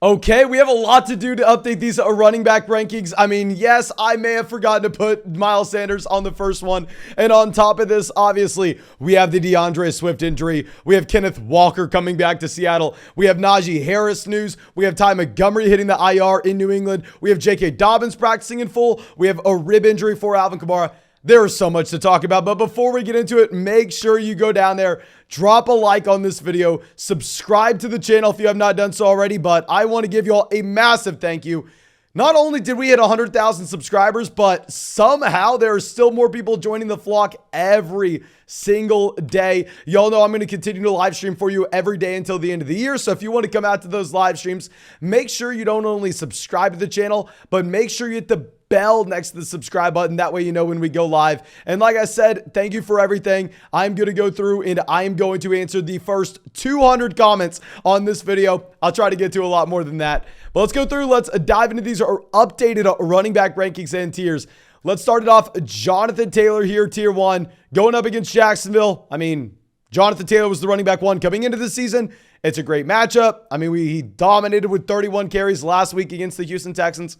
Okay, we have a lot to do to update these running back rankings. I mean, yes, I may have forgotten to put Miles Sanders on the first one. And on top of this, obviously, we have the DeAndre Swift injury. We have Kenneth Walker coming back to Seattle. We have Najee Harris news. We have Ty Montgomery hitting the IR in New England. We have J.K. Dobbins practicing in full. We have a rib injury for Alvin Kamara. There is so much to talk about, but before we get into it, make sure you go down there, drop a like on this video, subscribe to the channel if you have not done so already, but I want to give you all a massive thank you. Not only did we hit 100,000 subscribers, but somehow there are still more people joining the flock every single day. Y'all know I'm going to continue to live stream for you every day until the end of the year. So if you want to come out to those live streams, make sure you don't only subscribe to the channel, but make sure you hit the bell next to the subscribe button. That way you know when we go live. And like I said, thank you for everything. I'm going to go through and I'm going to answer the first 200 comments on this video. I'll try to get to a lot more than that. But let's go through. Let's dive into these updated running back rankings and tiers. Let's start it off. Jonathan Taylor here, tier 1, going up against Jacksonville. I mean, Jonathan Taylor was the running back 1 coming into the season. It's a great matchup. I mean, he dominated with 31 carries last week against the Houston Texans.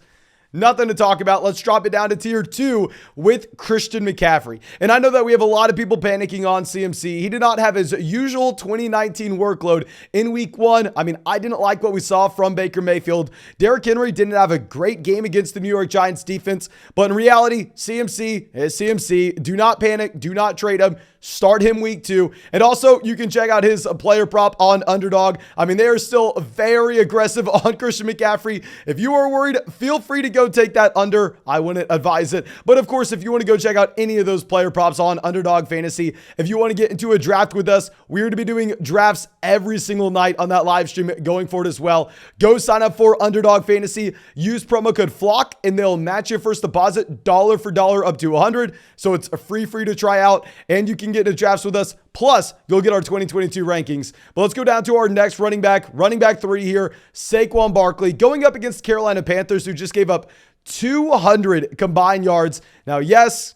Nothing to talk about. Let's drop it down to tier 2 with Christian McCaffrey. And I know that we have a lot of people panicking on CMC. He did not have his usual 2019 workload in week 1. I mean, I didn't like what we saw from Baker Mayfield. Derrick Henry didn't have a great game against the New York Giants defense. But in reality, CMC is CMC. Do not panic. Do not trade him. Start him week 2. And also, you can check out his player prop on Underdog. I mean, they are still very aggressive on Christian McCaffrey. If you are worried, feel free to go take that under. I wouldn't advise it. But of course, if you want to go check out any of those player props on Underdog Fantasy, if you want to get into a draft with us, we're going to be doing drafts every single night on that live stream going forward as well. Go sign up for Underdog Fantasy. Use promo code FLOCK and they'll match your first deposit dollar for dollar up to 100. So it's free to try out and you can get into drafts with us. Plus, you'll get our 2022 rankings. But let's go down to our next running back 3 here, Saquon Barkley, going up against Carolina Panthers, who just gave up 200 combined yards. Now, yes,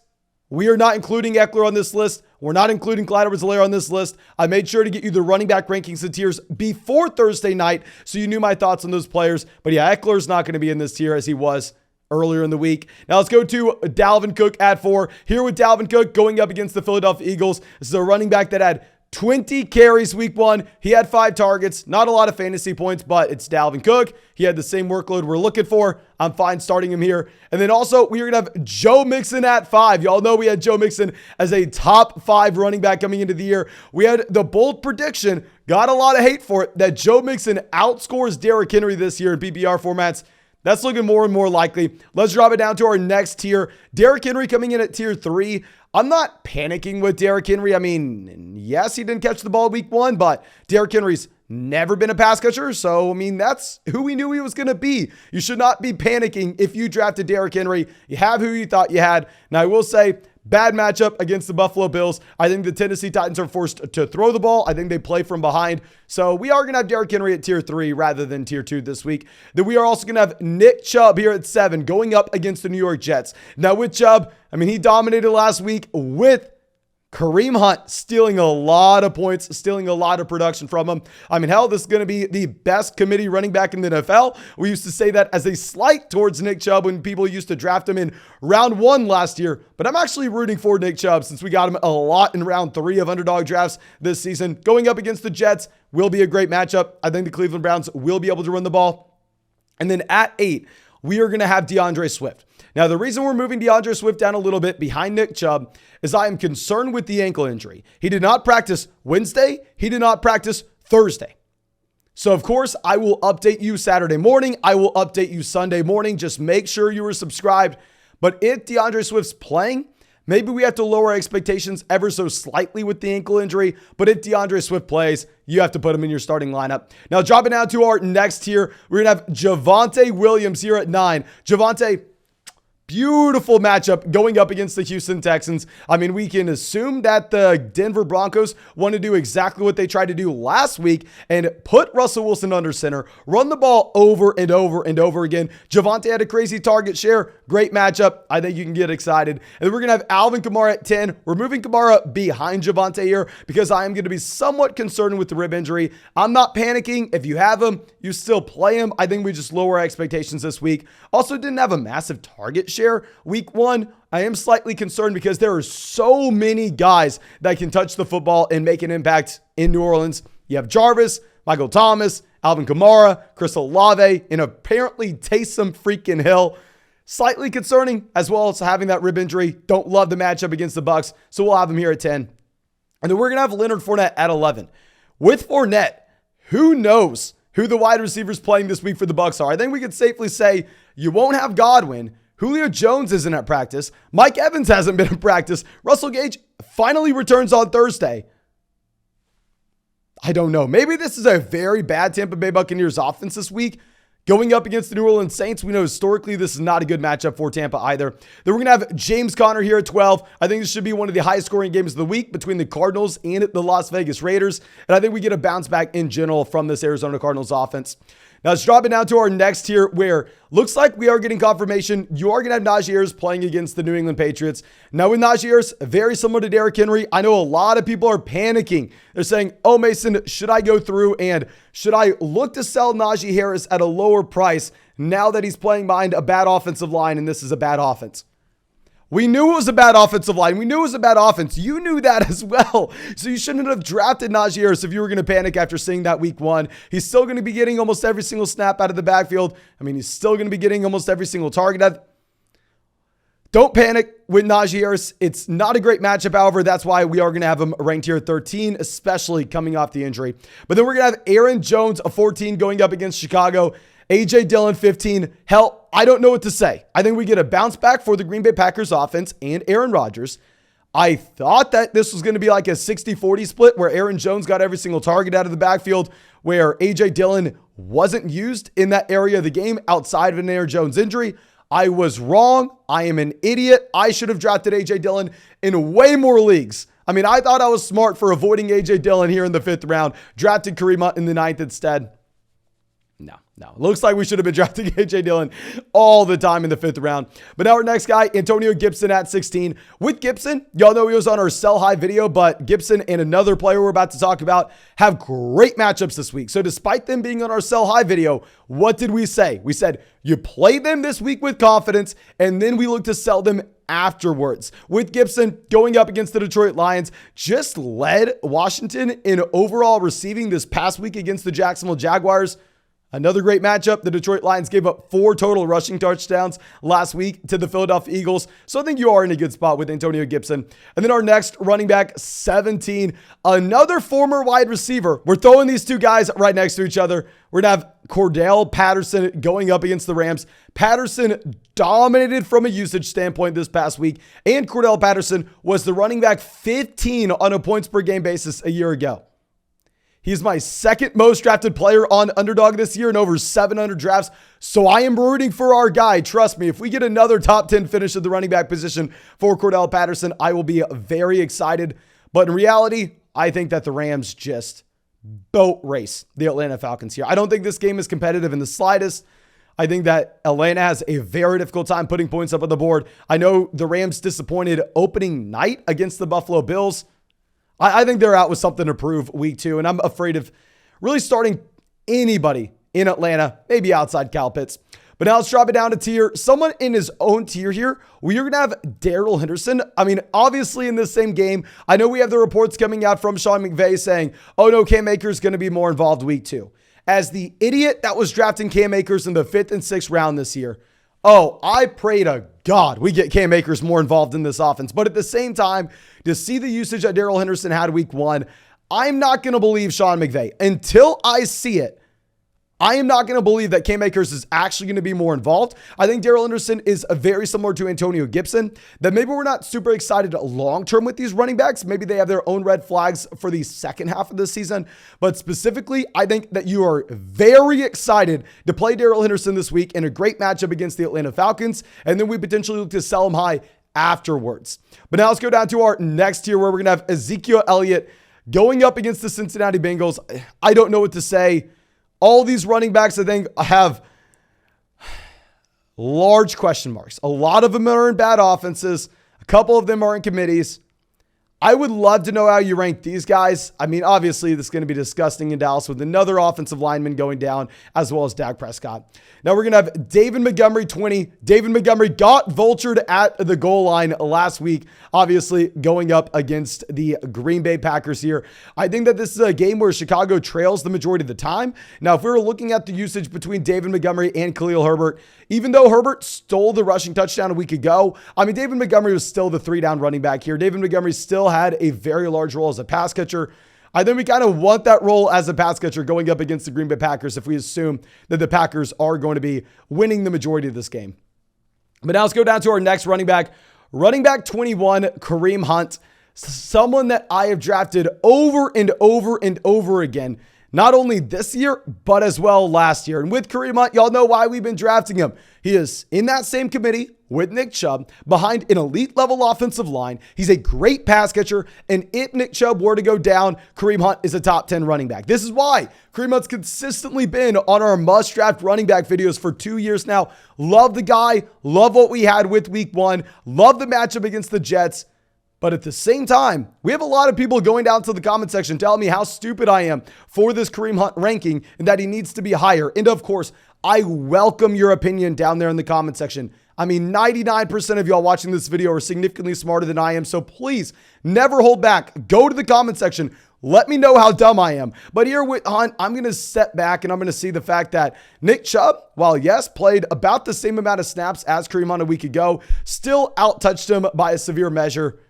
we are not including Eckler on this list. We're not including Clyde Edwards-Helaire on this list. I made sure to get you the running back rankings and tiers before Thursday night, so you knew my thoughts on those players. But yeah, Eckler's not going to be in this tier as he was earlier in the week. Now let's go to Dalvin Cook at 4. Here with Dalvin Cook going up against the Philadelphia Eagles. This is a running back that had 20 carries week 1. He had 5 targets. Not a lot of fantasy points, but it's Dalvin Cook. He had the same workload we're looking for. I'm fine starting him here. And then also, we're going to have Joe Mixon at 5. Y'all know we had Joe Mixon as a top 5 running back coming into the year. We had the bold prediction, got a lot of hate for it, that Joe Mixon outscores Derrick Henry this year in PPR formats. That's looking more and more likely. Let's drop it down to our next tier. Derrick Henry coming in at tier 3. I'm not panicking with Derrick Henry. I mean, yes, he didn't catch the ball week 1, but Derrick Henry's never been a pass catcher. So, I mean, that's who we knew he was going to be. You should not be panicking if you drafted Derrick Henry. You have who you thought you had. Now, I will say, bad matchup against the Buffalo Bills. I think the Tennessee Titans are forced to throw the ball. I think they play from behind. So we are going to have Derrick Henry at tier 3 rather than tier 2 this week. Then we are also going to have Nick Chubb here at 7 going up against the New York Jets. Now with Chubb, I mean, he dominated last week with Kareem Hunt stealing a lot of points, stealing a lot of production from him. I mean, hell, this is going to be the best committee running back in the NFL. We used to say that as a slight towards Nick Chubb when people used to draft him in round 1 last year. But I'm actually rooting for Nick Chubb since we got him a lot in round 3 of underdog drafts this season. Going up against the Jets will be a great matchup. I think the Cleveland Browns will be able to run the ball. And then at 8, we are going to have DeAndre Swift. Now, the reason we're moving DeAndre Swift down a little bit behind Nick Chubb is I am concerned with the ankle injury. He did not practice Wednesday. He did not practice Thursday. So, of course, I will update you Saturday morning. I will update you Sunday morning. Just make sure you are subscribed. But if DeAndre Swift's playing, maybe we have to lower expectations ever so slightly with the ankle injury. But if DeAndre Swift plays, you have to put him in your starting lineup. Now, dropping down to our next tier, we're going to have Javonte Williams here at 9. Javonte, Beautiful matchup going up against the Houston Texans. I mean, we can assume that the Denver Broncos want to do exactly what they tried to do last week and put Russell Wilson under center, run the ball over and over and over again. Javonte had a crazy target share. Great matchup. I think you can get excited. And then we're going to have Alvin Kamara at 10. We're moving Kamara behind Javonte here because I am going to be somewhat concerned with the rib injury. I'm not panicking. If you have him, you still play him. I think we just lower our expectations this week. Also didn't have a massive target share week 1. I am slightly concerned because there are so many guys that can touch the football and make an impact in New Orleans. You have Jarvis, Michael Thomas, Alvin Kamara, Chris Olave, and apparently Taysom freaking Hill. Slightly concerning, as well as having that rib injury. Don't love the matchup against the Bucs, so we'll have him here at 10. And then we're going to have Leonard Fournette at 11. With Fournette, who knows who the wide receivers playing this week for the Bucs are? I think we could safely say you won't have Godwin. Julio Jones isn't at practice. Mike Evans hasn't been in practice. Russell Gage finally returns on Thursday. I don't know. Maybe this is a very bad Tampa Bay Buccaneers offense this week. Going up against the New Orleans Saints, we know historically this is not a good matchup for Tampa either. Then we're going to have James Conner here at 12. I think this should be one of the highest scoring games of the week between the Cardinals and the Las Vegas Raiders. And I think we get a bounce back in general from this Arizona Cardinals offense. Now let's drop it down to our next tier where looks like we are getting confirmation. You are going to have Najee Harris playing against the New England Patriots. Now with Najee Harris, very similar to Derrick Henry. I know a lot of people are panicking. They're saying, oh, Mason, should I go through and should I look to sell Najee Harris at a lower price now that he's playing behind a bad offensive line and this is a bad offense? We knew it was a bad offensive line. We knew it was a bad offense. You knew that as well. So you shouldn't have drafted Najee Harris if you were going to panic after seeing that week 1. He's still going to be getting almost every single snap out of the backfield. I mean, he's still going to be getting almost every single target. Don't panic with Najee Harris. It's not a great matchup, however. That's why we are going to have him ranked here at 13, especially coming off the injury. But then we're going to have Aaron Jones, a 14, going up against Chicago. A.J. Dillon, 15. Hell, I don't know what to say. I think we get a bounce back for the Green Bay Packers offense and Aaron Rodgers. I thought that this was going to be like a 60-40 split where Aaron Jones got every single target out of the backfield, where A.J. Dillon wasn't used in that area of the game outside of an Aaron Jones injury. I was wrong. I am an idiot. I should have drafted A.J. Dillon in way more leagues. I mean, I thought I was smart for avoiding A.J. Dillon here in the 5th round, drafted Kareem Hunt in the 9th instead. No. Looks like we should have been drafting A.J. Dillon all the time in the 5th round. But now our next guy, Antonio Gibson at 16. With Gibson, y'all know he was on our sell high video, but Gibson and another player we're about to talk about have great matchups this week. So despite them being on our sell high video, what did we say? We said, you play them this week with confidence, and then we look to sell them afterwards. With Gibson going up against the Detroit Lions, just led Washington in overall receiving this past week against the Jacksonville Jaguars. Another great matchup. The Detroit Lions gave up 4 total rushing touchdowns last week to the Philadelphia Eagles. So I think you are in a good spot with Antonio Gibson. And then our next running back, 17, another former wide receiver. We're throwing these two guys right next to each other. We're going to have Cordell Patterson going up against the Rams. Patterson dominated from a usage standpoint this past week. And Cordell Patterson was the running back 15 on a points per game basis a year ago. He's my second most drafted player on Underdog this year in over 700 drafts. So I am rooting for our guy. Trust me, if we get another top 10 finish at the running back position for Cordell Patterson, I will be very excited. But in reality, I think that the Rams just boat race the Atlanta Falcons here. I don't think this game is competitive in the slightest. I think that Atlanta has a very difficult time putting points up on the board. I know the Rams disappointed opening night against the Buffalo Bills. I think they're out with something to prove week 2, and I'm afraid of really starting anybody in Atlanta, maybe outside Kyle Pitts. But now let's drop it down to tier. Someone in his own tier here. We are going to have Darrell Henderson. I mean, obviously in this same game, I know we have the reports coming out from Sean McVay saying, oh no, Cam Akers is going to be more involved week 2. As the idiot that was drafting Cam Akers in the 5th and 6th round this year, oh, I pray to God we get Cam Akers more involved in this offense. But at the same time, to see the usage that Darrell Henderson had week 1, I'm not going to believe Sean McVay. Until I see it, I am not going to believe that Cam Akers is actually going to be more involved. I think Darrell Henderson is very similar to Antonio Gibson, that maybe we're not super excited long-term with these running backs. Maybe they have their own red flags for the second half of the season. But specifically, I think that you are very excited to play Darrell Henderson this week in a great matchup against the Atlanta Falcons. And then we potentially look to sell him high afterwards. But now let's go down to our next tier where we're going to have Ezekiel Elliott going up against the Cincinnati Bengals. I don't know what to say. All these running backs, I think, have large question marks. A lot of them are in bad offenses. A couple of them are in committees. I would love to know how you rank these guys. I mean, obviously, this is going to be disgusting in Dallas with another offensive lineman going down, as well as Dak Prescott. Now we're going to have David Montgomery, 20. David Montgomery got vultured at the goal line last week, obviously going up against the Green Bay Packers here. I think that this is a game where Chicago trails the majority of the time. Now, if we were looking at the usage between David Montgomery and Khalil Herbert, even though Herbert stole the rushing touchdown a week ago, I mean, David Montgomery was still the 3-down running back here. David Montgomery still had a very large role as a pass catcher. I think we kind of want that role as a pass catcher going up against the Green Bay Packers if we assume that the Packers are going to be winning the majority of this game. But now let's go down to our next running back. Running back 21, Kareem Hunt, someone that I have drafted over and over and over again, not only this year, but as well last year. And with Kareem Hunt, y'all know why we've been drafting him. He is in that same committee with Nick Chubb behind an elite level offensive line. He's a great pass catcher. And if Nick Chubb were to go down, Kareem Hunt is a top 10 running back. This is why Kareem Hunt's consistently been on our must draft running back videos for 2 years now. Love the guy. Love what we had with week 1. Love the matchup against the Jets. But at the same time, we have a lot of people going down to the comment section telling me how stupid I am for this Kareem Hunt ranking and that he needs to be higher. And of course, I welcome your opinion down there in the comment section. I mean, 99% of y'all watching this video are significantly smarter than I am. So please never hold back. Go to the comment section. Let me know how dumb I am. But here with Hunt, I'm going to step back and I'm going to see the fact that Nick Chubb, while yes, played about the same amount of snaps as Kareem Hunt a week ago, still out-touched him by a severe measure.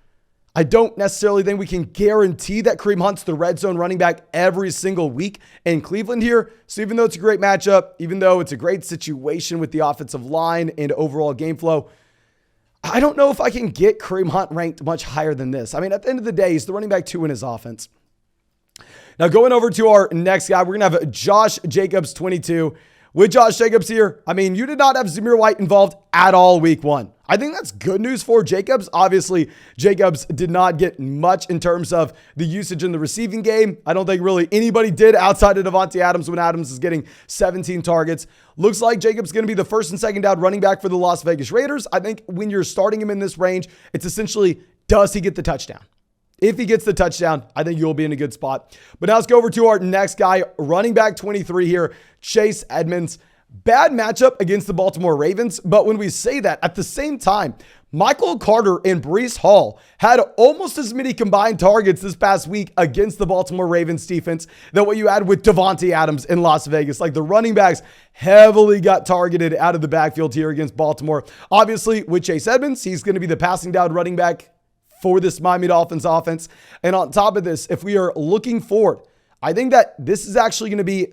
I don't necessarily think we can guarantee that Kareem Hunt's the red zone running back every single week in Cleveland here. So even though it's a great matchup, even though it's a great situation with the offensive line and overall game flow, I don't know if I can get Kareem Hunt ranked much higher than this. I mean, at the end of the day, he's the running back 2 in his offense. Now going over to our next guy, we're going to have Josh Jacobs, 22. With Josh Jacobs here, I mean, you did not have Zamir White involved at all week 1. I think that's good news for Jacobs. Obviously, Jacobs did not get much in terms of the usage in the receiving game. I don't think really anybody did outside of Davante Adams when Adams is getting 17 targets. Looks like Jacobs is going to be the first and second down running back for the Las Vegas Raiders. I think when you're starting him in this range, it's essentially, does he get the touchdown? If he gets the touchdown, I think you'll be in a good spot. But now let's go over to our next guy, running back 23 here, Chase Edmonds. Bad matchup against the Baltimore Ravens, but when we say that, at the same time, Michael Carter and Breece Hall had almost as many combined targets this past week against the Baltimore Ravens defense than what you had with Davante Adams in Las Vegas. Like the running backs heavily got targeted out of the backfield here against Baltimore. Obviously, with Chase Edmonds, he's going to be the passing down running back for this Miami Dolphins offense. And on top of this, if we are looking forward, I think that this is actually going to be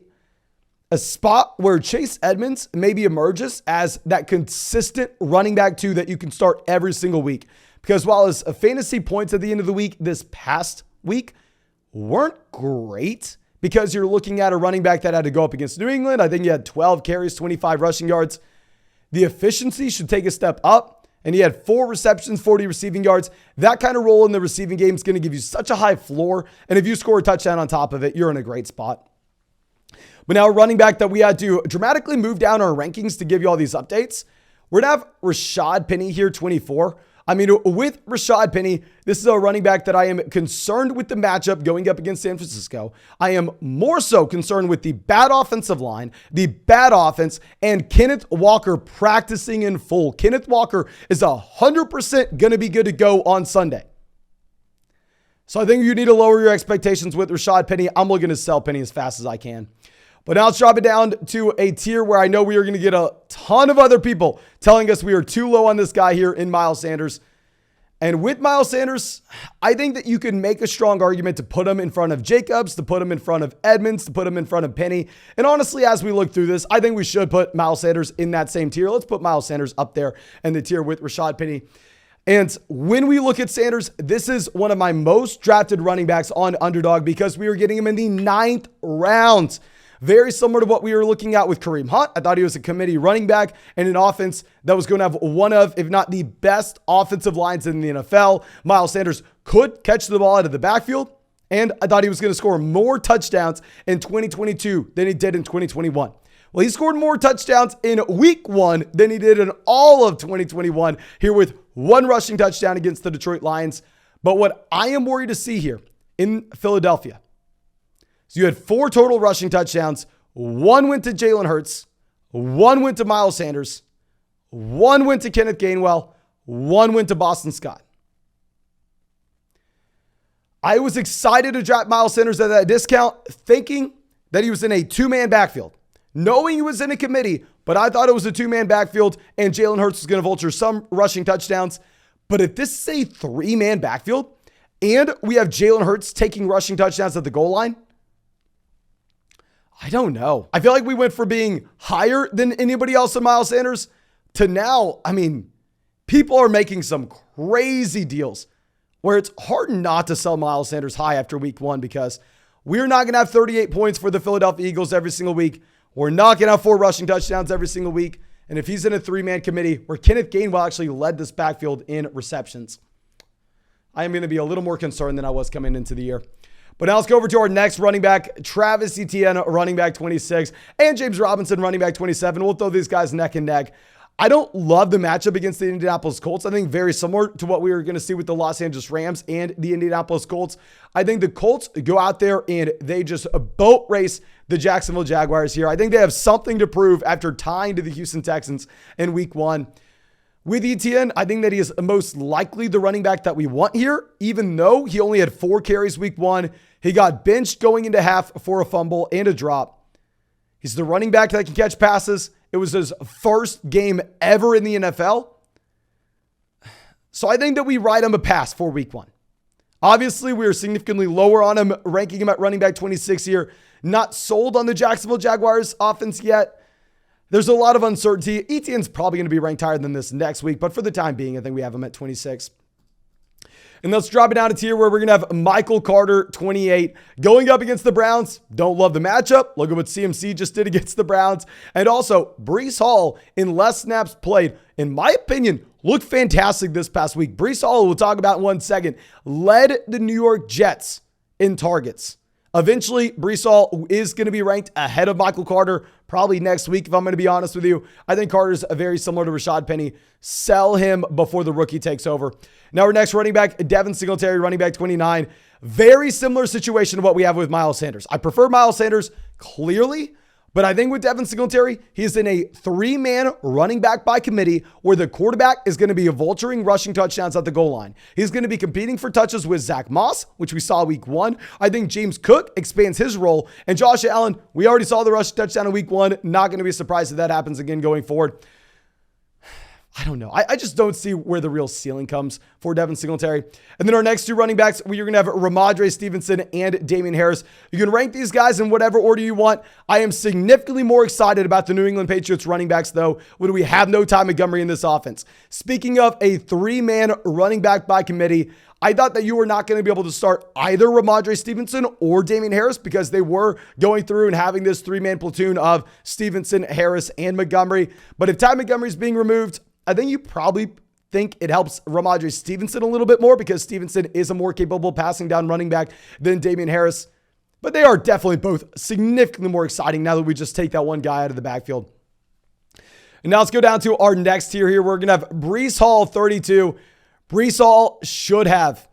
a spot where Chase Edmonds maybe emerges as that consistent running back 2 that you can start every single week. Because while his fantasy points at the end of the week this past week weren't great, because you're looking at a running back that had to go up against New England. I think he had 12 carries, 25 rushing yards. The efficiency should take a step up. And he had 4 receptions, 40 receiving yards. That kind of role in the receiving game is going to give you such a high floor. And if you score a touchdown on top of it, you're in a great spot. But now a running back that we had to dramatically move down our rankings to give you all these updates. We're going to have Rashad Penny here, 24. I mean, with Rashad Penny, this is a running back that I am concerned with the matchup going up against San Francisco. I am more so concerned with the bad offensive line, the bad offense, and Kenneth Walker practicing in full. Kenneth Walker is 100% going to be good to go on Sunday. So I think you need to lower your expectations with Rashad Penny. I'm looking to sell Penny as fast as I can. But now let's drop it down to a tier where I know we are going to get a ton of other people telling us we are too low on this guy here in Miles Sanders. And with Miles Sanders, I think that you can make a strong argument to put him in front of Jacobs, to put him in front of Edmonds, to put him in front of Penny. And honestly, as we look through this, I think we should put Miles Sanders in that same tier. Let's put Miles Sanders up there in the tier with Rashad Penny. And when we look at Sanders, this is one of my most drafted running backs on Underdog because we were getting him in the 9th round. Very similar to what we were looking at with Kareem Hunt. I thought he was a committee running back and an offense that was going to have one of, if not the best offensive lines in the NFL. Miles Sanders could catch the ball out of the backfield, and I thought he was going to score more touchdowns in 2022 than he did in 2021. Well, he scored more touchdowns in week 1 than he did in all of 2021 here with 1 rushing touchdown against the Detroit Lions. But what I am worried to see here in Philadelphia, so you had 4 total rushing touchdowns. 1 went to Jalen Hurts. 1 went to Miles Sanders. 1 went to Kenneth Gainwell. 1 went to Boston Scott. I was excited to draft Miles Sanders at that discount, thinking that he was in a 2-man backfield. Knowing he was in a committee, but I thought it was a 2-man backfield and Jalen Hurts was going to vulture some rushing touchdowns. But if this is a 3-man backfield and we have Jalen Hurts taking rushing touchdowns at the goal line, I don't know. I feel like we went from being higher than anybody else in Miles Sanders to now, people are making some crazy deals where it's hard not to sell Miles Sanders high after week 1 because we're not going to have 38 points for the Philadelphia Eagles every single week. We're not going to have 4 rushing touchdowns every single week. And if he's in a 3-man committee where Kenneth Gainwell actually led this backfield in receptions, I am going to be a little more concerned than I was coming into the year. But now let's go over to our next running back, Travis Etienne, running back 26, and James Robinson, running back 27. We'll throw these guys neck and neck. I don't love the matchup against the Indianapolis Colts. I think very similar to what we were going to see with the Los Angeles Rams and the Indianapolis Colts. I think the Colts go out there and they just boat race the Jacksonville Jaguars here. I think they have something to prove after tying to the Houston Texans in week 1. With Etienne, I think that he is most likely the running back that we want here, even though he only had 4 carries week 1. He got benched going into half for a fumble and a drop. He's the running back that can catch passes. It was his first game ever in the NFL. So I think that we ride him a pass for week 1. Obviously, we are significantly lower on him, ranking him at running back 26 here. Not sold on the Jacksonville Jaguars offense yet. There's a lot of uncertainty. Etienne's probably going to be ranked higher than this next week, but for the time being, I think we have him at 26. And let's drop it down to tier where we're going to have Michael Carter, 28, going up against the Browns. Don't love the matchup. Look at what CMC just did against the Browns. And also, Breece Hall, in less snaps played, in my opinion, looked fantastic this past week. Breece Hall, we'll talk about in 1 second, led the New York Jets in targets. Eventually, Breece Hall is going to be ranked ahead of Michael Carter probably next week, if I'm going to be honest with you. I think Carter's very similar to Rashad Penny. Sell him before the rookie takes over. Now, our next running back, Devin Singletary, running back 29. Very similar situation to what we have with Miles Sanders. I prefer Miles Sanders clearly, but I think with Devin Singletary, he's in a 3-man running back by committee where the quarterback is going to be vulturing rushing touchdowns at the goal line. He's going to be competing for touches with Zach Moss, which we saw week 1. I think James Cook expands his role. And Josh Allen, we already saw the rushing touchdown in week 1. Not going to be surprised if that happens again going forward. I don't know. I just don't see where the real ceiling comes for Devin Singletary. And then our next 2 running backs, we're going to have Ramondre Stevenson and Damian Harris. You can rank these guys in whatever order you want. I am significantly more excited about the New England Patriots running backs, though, when we have no Ty Montgomery in this offense. Speaking of a 3-man running back by committee, I thought that you were not going to be able to start either Ramondre Stevenson or Damian Harris because they were going through and having this 3-man platoon of Stevenson, Harris, and Montgomery. But if Ty Montgomery is being removed, I think you probably think it helps Ramondre Stevenson a little bit more because Stevenson is a more capable passing down running back than Damian Harris. But they are definitely both significantly more exciting now that we just take that one guy out of the backfield. And now let's go down to our next tier here. We're going to have Breece Hall, 32. Breece Hall should have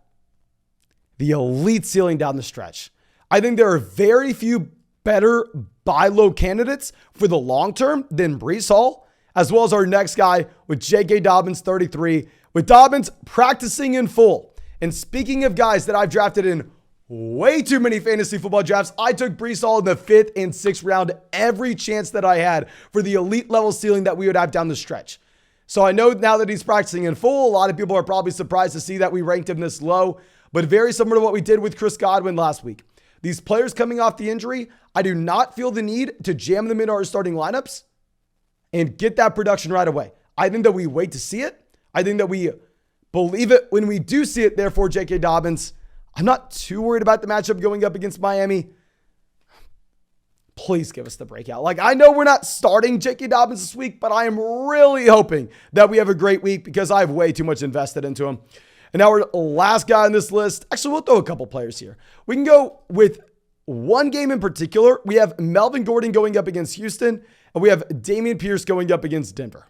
the elite ceiling down the stretch. I think there are very few better buy low candidates for the long term than Breece Hall, as well as our next guy with J.K. Dobbins, 33, with Dobbins practicing in full. And speaking of guys that I've drafted in way too many fantasy football drafts, I took Breece Hall in the 5th and 6th round every chance that I had for the elite level ceiling that we would have down the stretch. So I know now that he's practicing in full, a lot of people are probably surprised to see that we ranked him this low, but very similar to what we did with Chris Godwin last week. These players coming off the injury, I do not feel the need to jam them into our starting lineups and get that production right away. I think that we wait to see it. I think that we believe it when we do see it. Therefore, J.K. Dobbins, I'm not too worried about the matchup going up against Miami. Please give us the breakout. Like, I know we're not starting J.K. Dobbins this week, but I am really hoping that we have a great week because I have way too much invested into him. And now our last guy on this list. Actually, we'll throw a couple players here. We can go with one game in particular. We have Melvin Gordon going up against Houston, and we have Dameon Pierce going up against Denver.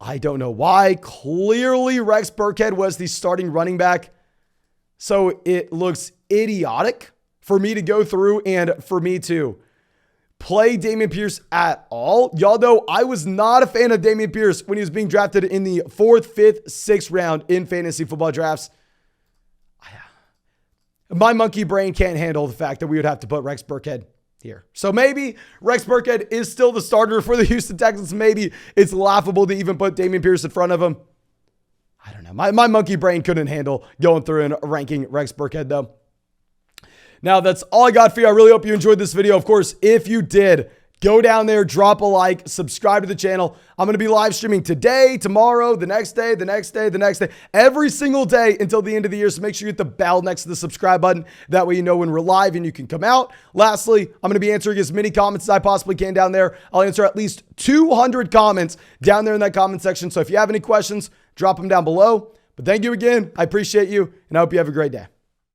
I don't know why. Clearly, Rex Burkhead was the starting running back. So it looks idiotic for me to go through and for me to play Dameon Pierce at all. Y'all know I was not a fan of Dameon Pierce when he was being drafted in the 4th, 5th, 6th round in fantasy football drafts. My monkey brain can't handle the fact that we would have to put Rex Burkhead here. So maybe Rex Burkhead is still the starter for the Houston Texans. Maybe it's laughable to even put Dameon Pierce in front of him. I don't know. My monkey brain couldn't handle going through and ranking Rex Burkhead though. Now, that's all I got for you. I really hope you enjoyed this video. Of course, if you did, go down there, drop a like, subscribe to the channel. I'm going to be live streaming today, tomorrow, the next day, the next day, the next day, every single day until the end of the year. So make sure you hit the bell next to the subscribe button. That way you know when we're live and you can come out. Lastly, I'm going to be answering as many comments as I possibly can down there. I'll answer at least 200 comments down there in that comment section. So if you have any questions, drop them down below. But thank you again. I appreciate you, and I hope you have a great day.